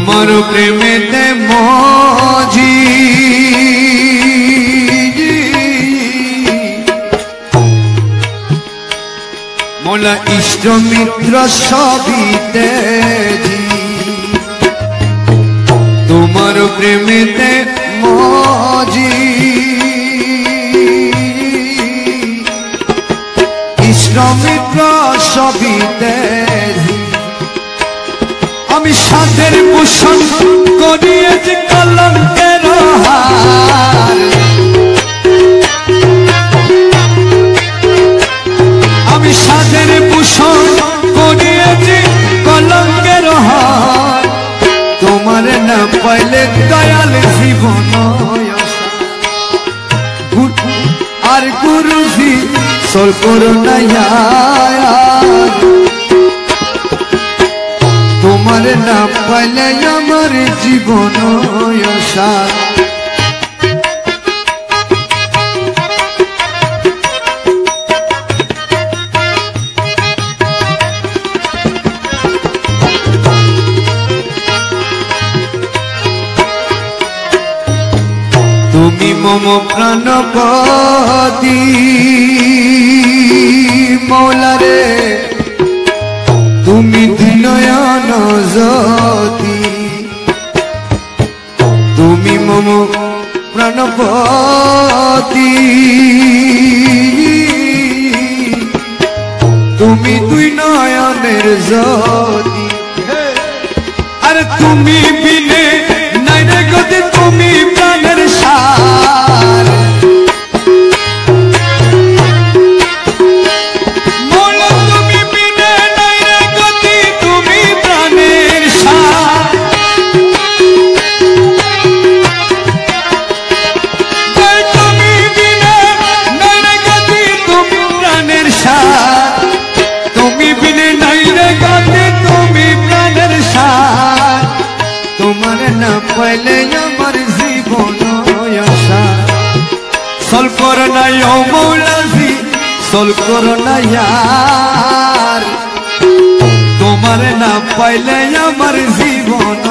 তোমার প্রেমেতে মজি মোলা ইষ্ট মিত্র সবিতে তোমার প্রেমেতে মজি ইষ্ট মিত্র সবিতে আমি সাধের ভূষণ করিয়েছি কলঙ্কের হার আমি সাধের ভূষণ করিয়েছি কলঙ্কের হার তোমার না পাইলে দয়াল জীবন আর গুরুজি সল করুণা তোমার না পাইলে আমার জীবন সার তুমি মম প্রাণপতি মৌলারে তুমি নয়ন জ্যোতি তুমি মম প্রাণপতি তুমি দুই নয়নের জ্যোতি আর তুমি বিনে নাই রে গতি তুমি প্রাণের সার তোমার না পাইলে আমার জীবন সল করোনা মৌলাজি সল করোনা তোমার না পাইলে আমার জীবন